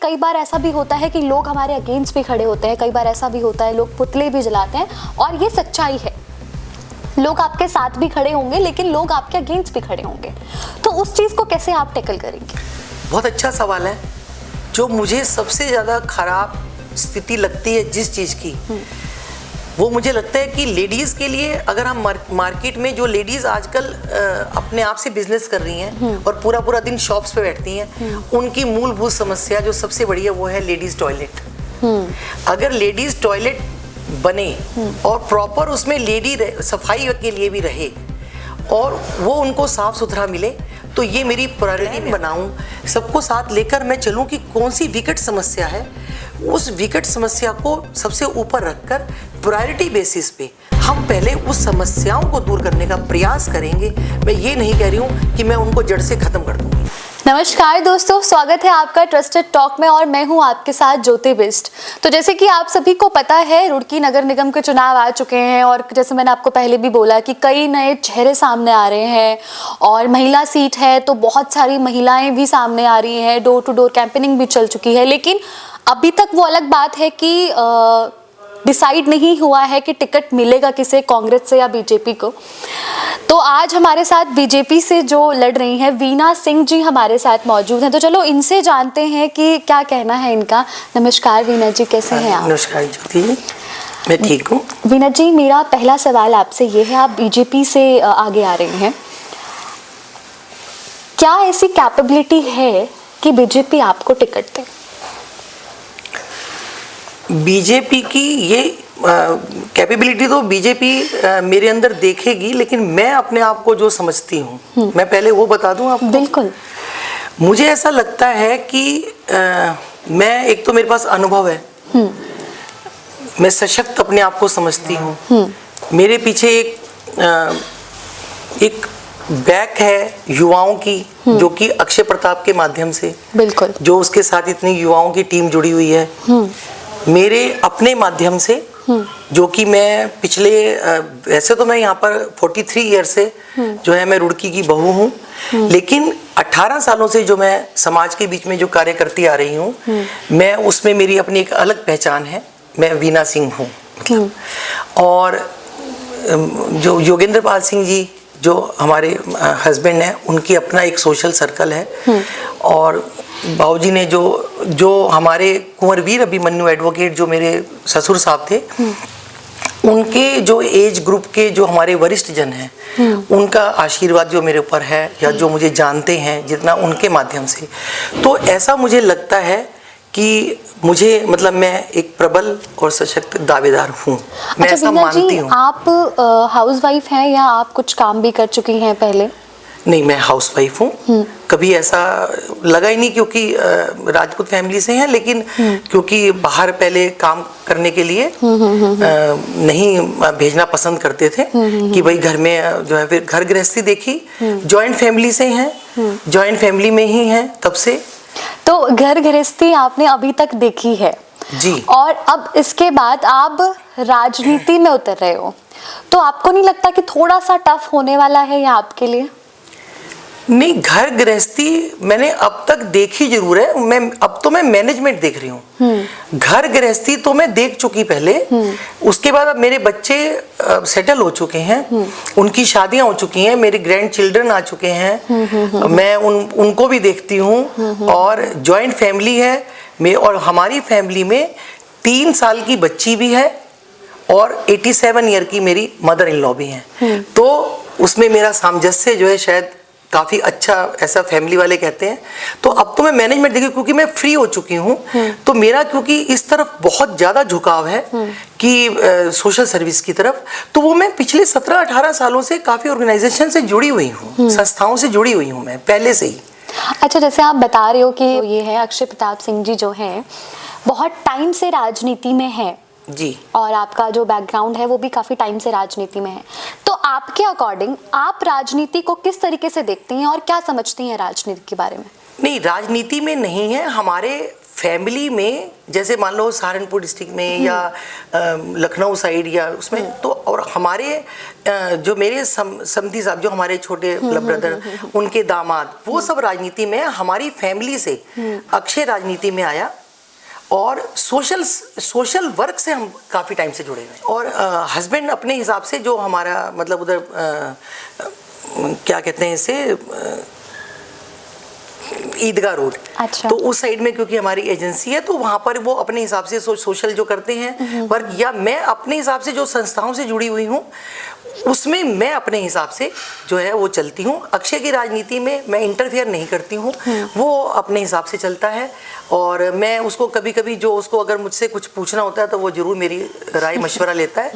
कई बार ऐसा भी होता है कि लोग हमारे अगेंस्ट भी खड़े होते हैं, कई बार ऐसा भी होता है लोग पुतले भी जलाते हैं, और ये सच्चाई है। लोग आपके साथ भी खड़े होंगे लेकिन लोग आपके अगेंस्ट भी खड़े होंगे, तो उस चीज़ को कैसे आप टैकल करेंगे? बहुत अच्छा सवाल है। जो मुझे सबसे ज़्यादा खराब स्थिति लगती है जिस चीज़ की, वो मुझे लगता है कि लेडीज़ के लिए, अगर हम मार्केट में जो लेडीज़ आजकल अपने आप से बिजनेस कर रही हैं और पूरा पूरा दिन शॉप्स पे बैठती हैं, उनकी मूलभूत समस्या जो सबसे बड़ी है वो है लेडीज़ टॉयलेट। अगर लेडीज़ टॉयलेट बने और प्रॉपर उसमें लेडी सफाई के लिए भी रहे और वो उनको साफ सुथरा मिले, तो ये मेरी प्रायोरिटी बनाऊं, सबको साथ लेकर मैं चलूं कि कौन सी विकट समस्या है, उस विकट समस्या को सबसे ऊपर रखकर प्रायोरिटी बेसिस पे हम पहले उस समस्याओं को दूर करने का प्रयास करेंगे। मैं ये नहीं कह रही हूँ कि मैं उनको जड़ से खत्म कर दूंगी। नमस्कार दोस्तों, स्वागत है आपका ट्रस्टेड टॉक में और मैं हूं आपके साथ ज्योति बिष्ट। तो जैसे कि आप सभी को पता है, रुड़की नगर निगम के चुनाव आ चुके हैं और जैसे मैंने आपको पहले भी बोला कि कई नए चेहरे सामने आ रहे हैं और महिला सीट है तो बहुत सारी महिलाएं भी सामने आ रही हैं, डोर टू डोर कैंपेनिंग भी चल चुकी है। लेकिन अभी तक वो अलग बात है कि डिसाइड नहीं हुआ है कि टिकट मिलेगा किसे, कांग्रेस से या बीजेपी को। तो आज हमारे साथ बीजेपी से जो लड़ रही हैं वीना सिंह जी हमारे साथ मौजूद हैं, तो चलो इनसे जानते हैं कि क्या कहना है इनका। नमस्कार वीना जी, कैसे हैं आप? नमस्कार ज्योति जी, मैं ठीक हूँ। वीना जी, मेरा पहला सवाल आपसे ये है, आप बीजेपी से आगे आ रही हैं, क्या ऐसी कैपेबिलिटी है कि बीजेपी आपको टिकट दे? बीजेपी की ये कैपेबिलिटी तो बीजेपी मेरे अंदर देखेगी, लेकिन मैं अपने आप को जो समझती हूँ मैं पहले वो बता दूँ आपको। बिल्कुल। मुझे ऐसा लगता है कि मैं, एक तो मेरे पास अनुभव है, मैं सशक्त अपने आप को समझती हूँ। मेरे पीछे एक बैक है युवाओं की, जो कि अक्षय प्रताप के माध्यम से, बिल्कुल, जो उसके साथ इतनी युवाओं की टीम जुड़ी हुई है, मेरे अपने माध्यम से, जो कि मैं पिछले वैसे तो मैं यहाँ पर 43 ईयर से जो है मैं रुड़की की बहू हूँ, लेकिन 18 सालों से जो मैं समाज के बीच में जो कार्य करती आ रही हूँ, मैं उसमें मेरी अपनी एक अलग पहचान है। मैं वीना सिंह हूँ मतलब। और जो योगेंद्र पाल सिंह जी जो हमारे हस्बैंड हैं, उनकी अपना एक सोशल सर्कल है। और बाबूजी ने जो हमारे कुंवर वीर अभिमन्यु एडवोकेट जो मेरे ससुर साहब थे, उनके जो एज ग्रुप के जो हमारे वरिष्ठ जन हैं, उनका आशीर्वाद जो मेरे ऊपर है, या जो मुझे जानते हैं जितना, उनके माध्यम से, तो ऐसा मुझे लगता है कि मुझे, मतलब मैं एक प्रबल और सशक्त दावेदार हूँ। मैं ऐसा मानती हूँ। आप हाउसवाइफ हैं या आप कुछ काम भी कर चुकी हैं पहले? नहीं, मैं हाउसवाइफ हूँ। कभी ऐसा लगा ही नहीं, क्योंकि राजपूत फैमिली से हैं, लेकिन क्योंकि बाहर पहले काम करने के लिए नहीं भेजना पसंद करते थे कि भाई घर में जो है, फिर घर गृहस्थी देखी, जॉइंट फैमिली से हैं, जॉइंट फैमिली में ही हैं तब से। तो घर गृहस्थी आपने अभी तक देखी है जी, और अब इसके बाद आप राजनीति में उतर रहे हो, तो आपको नहीं लगता कि थोड़ा सा टफ होने वाला है या आपके लिए? नहीं, घर गृहस्थी मैंने अब तक देखी जरूर है। अब तो मैं मैनेजमेंट देख रही हूँ। घर गृहस्थी तो मैं देख चुकी पहले। उसके बाद अब मेरे बच्चे सेटल हो चुके हैं, उनकी शादियां हो चुकी हैं, मेरे ग्रैंड चिल्ड्रन आ चुके हैं, मैं उनको भी देखती हूँ। और जॉइंट फैमिली है और हमारी फैमिली में 3 साल की बच्ची भी है और 87 ईयर की मेरी मदर इन लॉ भी हैं। तो उसमें मेरा सामंजस्य जो है शायद काफ़ी अच्छा, ऐसा फैमिली वाले कहते हैं। तो अब तो मैं मैनेजमेंट देखी, क्योंकि मैं फ्री हो चुकी हूँ, तो मेरा क्योंकि इस तरफ बहुत ज़्यादा झुकाव है कि सोशल सर्विस की तरफ, तो वो मैं पिछले 17-18 सालों से काफ़ी ऑर्गेनाइजेशन से जुड़ी हुई हूँ, संस्थाओं से जुड़ी हुई हूँ मैं पहले से ही। अच्छा, जैसे आप बता रहे हो कि ये है अक्षय प्रताप सिंह जी जो हैं, बहुत टाइम से राजनीति में हैं जी, और आपका जो बैकग्राउंड है वो भी काफी टाइम से राजनीति में है, तो आपके अकॉर्डिंग आप राजनीति को किस तरीके से देखती हैं और क्या समझती हैं राजनीति के बारे में? नहीं, राजनीति में नहीं है, हमारे फैमिली में जैसे मान लो सहारनपुर डिस्ट्रिक्ट में या लखनऊ साइड या उसमें तो, और हमारे जो मेरे समधी साहब जो हमारे छोटे ब्रदर उनके दामाद वो सब राजनीति में, हमारी फैमिली से अक्षय राजनीति में आया और सोशल वर्क से हम काफ़ी टाइम से जुड़े हुए हैं। और हस्बैंड अपने हिसाब से जो हमारा मतलब उधर क्या कहते हैं इसे ईदगाह रोड, अच्छा। तो उस साइड में क्योंकि हमारी एजेंसी है तो वहाँ पर वो अपने हिसाब से सोशल जो करते हैं वर्क, या मैं अपने हिसाब से जो संस्थाओं से जुड़ी हुई हूँ उसमें मैं अपने हिसाब से जो है वो चलती हूँ। अक्षय की राजनीति में मैं इंटरफेयर नहीं करती हूँ, वो अपने हिसाब से चलता है और मैं उसको कभी कभी जो उसको अगर मुझसे कुछ पूछना होता है तो वो ज़रूर मेरी राय मशवरा लेता है,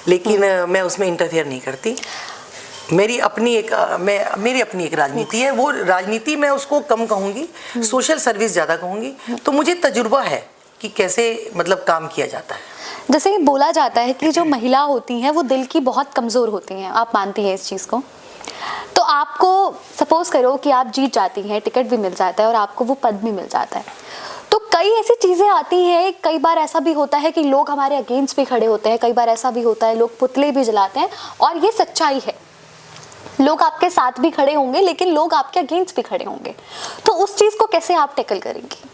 लेकिन मैं उसमें इंटरफेयर नहीं करती। मेरी अपनी एक राजनीति है, वो राजनीति मैं उसको कम कहूँगी, सोशल सर्विस ज़्यादा कहूँगी। तो मुझे तजुर्बा है कि कैसे मतलब काम किया जाता है। जैसे कि बोला जाता है कि जो महिला होती हैं वो दिल की बहुत कमज़ोर होती हैं, आप मानती हैं इस चीज़ को? तो आपको सपोज करो कि आप जीत जाती हैं, टिकट भी मिल जाता है और आपको वो पद भी मिल जाता है, तो कई ऐसी चीज़ें आती हैं, कई बार ऐसा भी होता है कि लोग हमारे अगेंस्ट भी खड़े होते हैं, कई बार ऐसा भी होता है लोग पुतले भी जलाते हैं, और ये सच्चाई है, लोग आपके साथ भी खड़े होंगे लेकिन लोग आपके अगेंस्ट भी खड़े होंगे, तो उस चीज़ को कैसे आप टैकल करेंगी?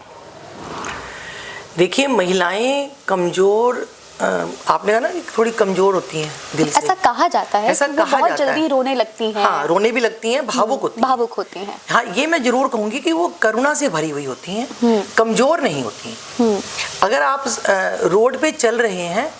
देखिए, महिलाएं कमज़ोर, आपने कहा ना कि थोड़ी कमजोर होती हैं दिल से, ऐसा कहा जाता है, ऐसा कहा बहुत जाता जल्दी है। रोने लगती हैं। हाँ, रोने भी लगती हैं, भावुक होती हैं। हाँ, ये मैं जरूर कहूंगी कि वो करुणा से भरी हुई होती हैं, कमजोर नहीं होती हैं। अगर आप रोड पे चल रहे हैं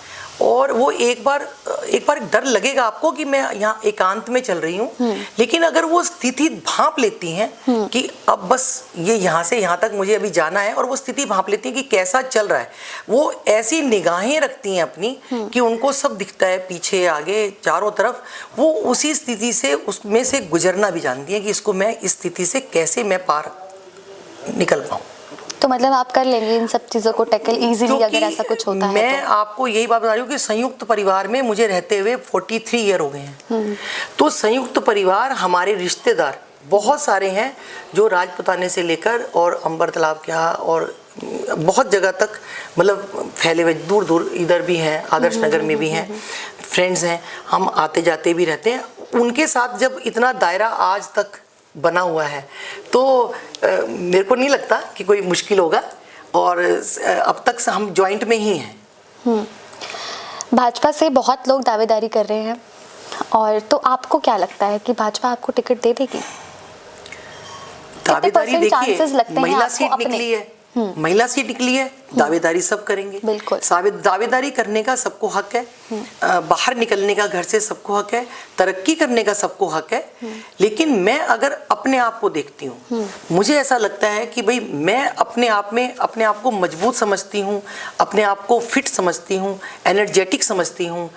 और वो एक बार डर लगेगा आपको कि मैं यहाँ एकांत में चल रही हूँ, लेकिन अगर वो स्थिति भांप लेती हैं कि अब बस ये यहाँ से यहाँ तक मुझे अभी जाना है, और वो स्थिति भांप लेती है कि कैसा चल रहा है, वो ऐसी निगाहें रखती हैं अपनी कि उनको सब दिखता है, पीछे आगे चारों तरफ, वो उसी स्थिति से उसमें से गुजरना भी जानती हैं कि इसको मैं इस स्थिति से कैसे मैं पार निकल पाऊँ। तो मतलब आप कर लेंगे इन सब चीज़ों को टैकल इजीली अगर ऐसा कुछ होता है? मैं आपको यही बात बता रही हूँ कि संयुक्त परिवार में मुझे रहते हुए 43 ईयर हो गए हैं। तो संयुक्त परिवार, हमारे रिश्तेदार बहुत सारे हैं जो राजपुताने से लेकर और अंबर तालाब के यहाँ और बहुत जगह तक मतलब फैले हुए, दूर दूर इधर भी हैं, आदर्श नगर में भी हैं, फ्रेंड्स हैं, हम आते जाते भी रहते हैं। उनके साथ जब इतना दायरा आज तक बना हुआ है तो मेरे को नहीं लगता कि कोई मुश्किल होगा, और अब तक हम जॉइंट में ही हैं। भाजपा से बहुत लोग दावेदारी कर रहे हैं, और तो आपको क्या लगता है कि भाजपा आपको टिकट दे देगी? दावेदारी देखिए, महिला सीट निकली है, महिला सीट निकली है, दावेदारी सब करेंगे, बिल्कुल। दावेदारी करने का सबको हक है, बाहर निकलने का घर से सबको हक है, तरक्की करने का सबको हक है। लेकिन मैं अगर अपने आप को देखती हूँ, मुझे ऐसा लगता है कि भाई मैं अपने आप को मजबूत समझती हूँ, अपने आप को फिट समझती हूँ, एनर्जेटिक समझती हूँ,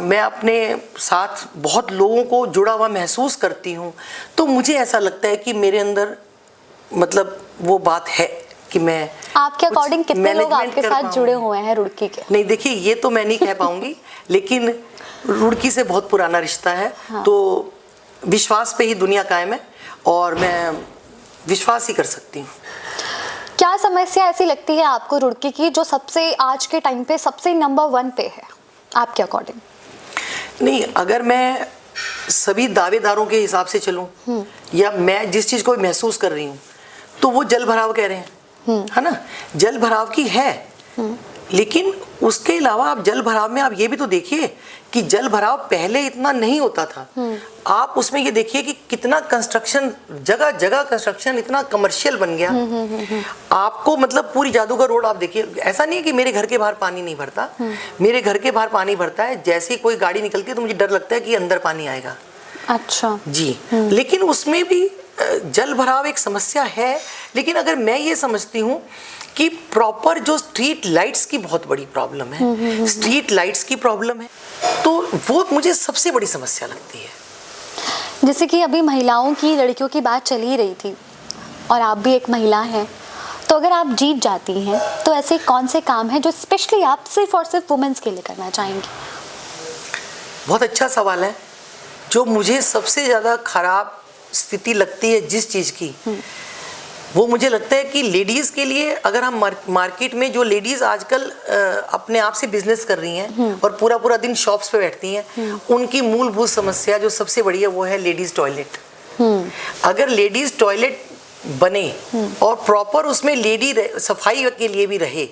मैं अपने साथ बहुत लोगों को जुड़ा हुआ महसूस करती हूँ। तो मुझे ऐसा लगता है कि मेरे अंदर मतलब वो बात है कि मैं, आपके अकॉर्डिंग कितने लोग आपके साथ जुड़े हुए हैं रुड़की के? नहीं, देखिए ये तो मैं नहीं कह पाऊंगी, लेकिन रुड़की से बहुत पुराना रिश्ता है। हाँ। तो विश्वास पे ही दुनिया कायम है और मैं विश्वास ही कर सकती हूँ। क्या समस्या ऐसी लगती है आपको रुड़की की जो सबसे आज के टाइम पे सबसे नंबर 1 पे है आपके अकॉर्डिंग? नहीं, अगर मैं सभी दावेदारों के हिसाब से चलूं या मैं जिस चीज को महसूस कर रही हूँ, तो वो जल भराव कह रहे हैं, है ना, जल भराव की है। लेकिन उसके अलावा आप जल भराव में आप ये भी तो देखिए कि जल भराव पहले इतना नहीं होता था। आप उसमें ये देखिए कि कितना कंस्ट्रक्शन, जगह जगह कंस्ट्रक्शन इतना कमर्शियल बन गया। आपको मतलब पूरी जादूगर रोड आप देखिए, ऐसा नहीं है कि मेरे घर के बाहर पानी नहीं भरता, मेरे घर के बाहर पानी भरता है। जैसे ही कोई गाड़ी निकलती है तो मुझे डर लगता है कि अंदर पानी आएगा। अच्छा जी। लेकिन उसमें भी जल भराव एक समस्या है। लेकिन अगर मैं ये समझती हूँ कि प्रॉपर जो स्ट्रीट लाइट्स की बहुत बड़ी प्रॉब्लम है, स्ट्रीट लाइट्स की प्रॉब्लम है, तो वो मुझे सबसे बड़ी समस्या लगती है। जैसे कि अभी महिलाओं की, लड़कियों की बात चल ही रही थी और आप भी एक महिला हैं, तो अगर आप जीत जाती हैं तो ऐसे कौन से काम हैं जो स्पेशली आप सिर्फ और सिर्फ वुमेन्स के लिए करना चाहेंगी? बहुत अच्छा सवाल है। जो मुझे सबसे ज़्यादा खराब स्थिति लगती है जिस चीज़ की, वो मुझे लगता है कि लेडीज़ के लिए, अगर हम मार्केट में जो लेडीज़ आजकल अपने आप से बिजनेस कर रही हैं और पूरा पूरा दिन शॉप्स पे बैठती हैं, उनकी मूलभूत समस्या जो सबसे बड़ी है वो है लेडीज़ टॉयलेट। अगर लेडीज़ टॉयलेट बने और प्रॉपर उसमें लेडी सफाई के लिए भी रहे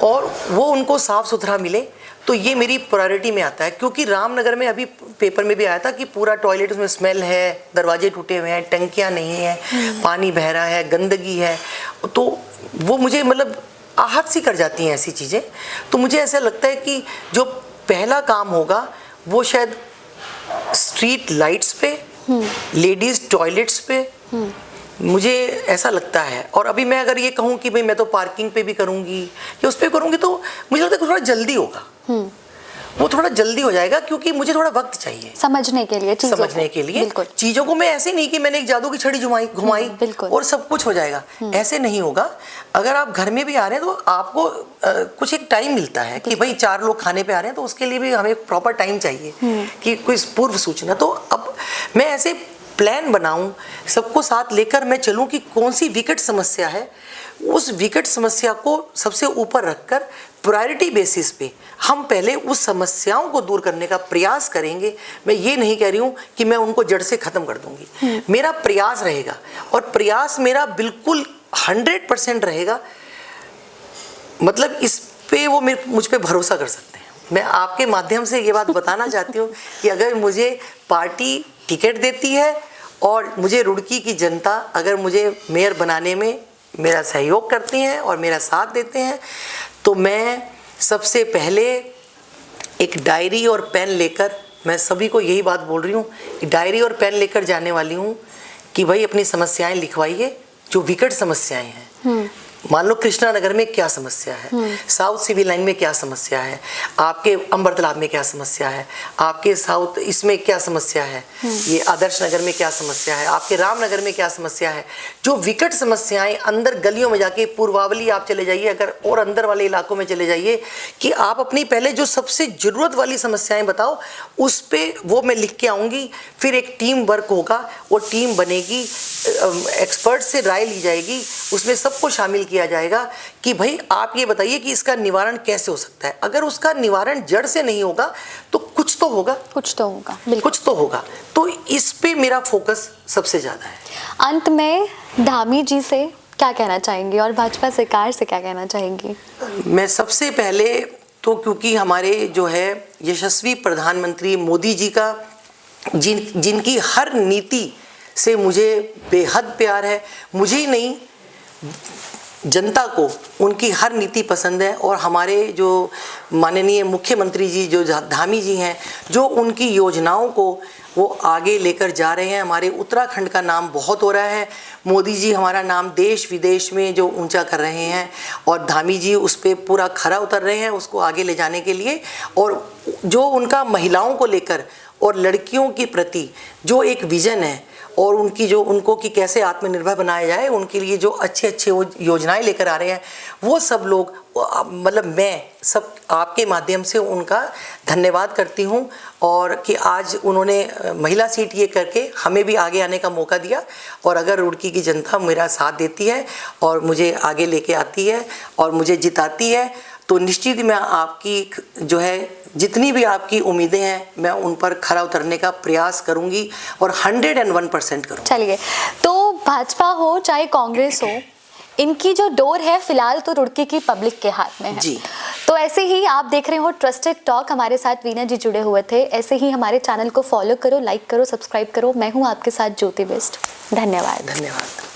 और वो उनको साफ सुथरा मिले, तो ये मेरी प्रायोरिटी में आता है। क्योंकि रामनगर में अभी पेपर में भी आया था कि पूरा टॉयलेट उसमें स्मेल है, दरवाजे टूटे हुए हैं, टंकियां नहीं है, पानी बह रहा है, गंदगी है, तो वो मुझे मतलब आहत सी कर जाती हैं ऐसी चीज़ें। तो मुझे ऐसा लगता है कि जो पहला काम होगा वो शायद स्ट्रीट लाइट्स पे, लेडीज़ टॉयलेट्स पे, मुझे ऐसा लगता है। और अभी मैं अगर ये कहूँ कि भाई मैं तो पार्किंग पे भी करूँगी या उस पर करूँगी, तो मुझे लगता है कि थोड़ा जल्दी होगा, वो थोड़ा जल्दी हो जाएगा, क्योंकि मुझे थोड़ा वक्त चाहिए समझने के लिए, समझने के लिए चीज़ों को। मैं ऐसे नहीं कि मैंने एक जादू की छड़ी घुमाई और सब कुछ हो जाएगा, ऐसे नहीं होगा। अगर आप घर में भी आ रहे हैं तो आपको कुछ एक टाइम मिलता है कि भाई 4 लोग खाने पे आ रहे हैं, तो उसके लिए भी हमें प्रॉपर टाइम चाहिए कि कोई पूर्व सूचना। तो अब मैं ऐसे प्लान बनाऊं, सबको साथ लेकर मैं चलूं कि कौन सी विकट समस्या है, उस विकट समस्या को सबसे ऊपर रखकर प्रायोरिटी बेसिस पे हम पहले उस समस्याओं को दूर करने का प्रयास करेंगे। मैं ये नहीं कह रही हूँ कि मैं उनको जड़ से ख़त्म कर दूंगी, मेरा प्रयास रहेगा और प्रयास मेरा बिल्कुल 100% रहेगा। मतलब इस पे वो मुझ पे भरोसा कर सकते हैं। मैं आपके माध्यम से ये बात बताना चाहती हूँ कि अगर मुझे पार्टी टिकट देती है और मुझे रुड़की की जनता अगर मुझे मेयर बनाने में मेरा सहयोग करती हैं और मेरा साथ देते हैं, तो मैं सबसे पहले एक डायरी और पेन लेकर, मैं सभी को यही बात बोल रही हूँ कि डायरी और पेन लेकर जाने वाली हूँ कि भाई अपनी समस्याएं लिखवाइए, जो विकट समस्याएं हैं। मान लो कृष्णा नगर में क्या समस्या है, साउथ सिविल लाइन में क्या समस्या है, आपके अंबर तालाब में क्या समस्या है, आपके साउथ इसमें क्या समस्या है, ये आदर्श नगर में क्या समस्या है, आपके रामनगर में क्या समस्या है। जो विकट समस्याएं अंदर गलियों में जाके, पूर्वावली आप चले जाइए अगर और अंदर वाले इलाकों में चले जाइए, कि आप अपनी पहले जो सबसे ज़रूरत वाली समस्याएं बताओ, उस पर वो मैं लिख के आऊँगी। फिर एक टीम वर्क होगा, वो टीम बनेगी, एक्सपर्ट से राय ली जाएगी, उसमें सबको शामिल किया जाएगा कि भाई आप ये बताइए कि इसका निवारण कैसे हो सकता है। अगर उसका निवारण जड़ से नहीं होगा तो कुछ तो होगा, कुछ तो होगा, बिल्कुल कुछ तो होगा। तो इस पे मेरा फोकस सबसे ज़्यादा है। अंत में धामी जी से क्या कहना चाहेंगी और भाजपा सरकार से क्या कहना चाहेंगी? मैं सबसे पहले तो, क्योंकि हमारे जो है यशस्वी प्रधानमंत्री मोदी जी का जिनकी हर नीति से मुझे बेहद प्यार है, मुझे ही नहीं जनता को उनकी हर नीति पसंद है। और हमारे जो माननीय मुख्यमंत्री जी जो धामी जी हैं, जो उनकी योजनाओं को वो आगे लेकर जा रहे हैं, हमारे उत्तराखंड का नाम बहुत हो रहा है। मोदी जी हमारा नाम देश विदेश में जो ऊंचा कर रहे हैं और धामी जी उस पर पूरा खरा उतर रहे हैं उसको आगे ले जाने के लिए। और जो उनका महिलाओं को लेकर और लड़कियों के प्रति जो एक विज़न है और उनकी जो उनको कि कैसे आत्मनिर्भर बनाया जाए, उनके लिए जो अच्छे अच्छे वो योजनाएं लेकर आ रहे हैं, वो सब लोग, मतलब मैं सब आपके माध्यम से उनका धन्यवाद करती हूं। और कि आज उन्होंने महिला सीट ये करके हमें भी आगे आने का मौका दिया। और अगर रुड़की की जनता मेरा साथ देती है और मुझे आगे लेके आती है और मुझे जिताती है, तो निश्चित ही मैं आपकी जो है जितनी भी आपकी उम्मीदें हैं मैं उन पर खरा उतरने का प्रयास करूंगी और 101% करूंगी। चलिए, तो भाजपा हो चाहे कांग्रेस हो, इनकी जो डोर है फिलहाल तो रुड़की की पब्लिक के हाथ में है जी। तो ऐसे ही आप देख रहे हो ट्रस्टेड टॉक, हमारे साथ वीना जी जुड़े हुए थे। ऐसे ही हमारे चैनल को फॉलो करो, लाइक करो, सब्सक्राइब करो। मैं हूँ आपके साथ ज्योति बेस्ट। धन्यवाद। धन्यवाद।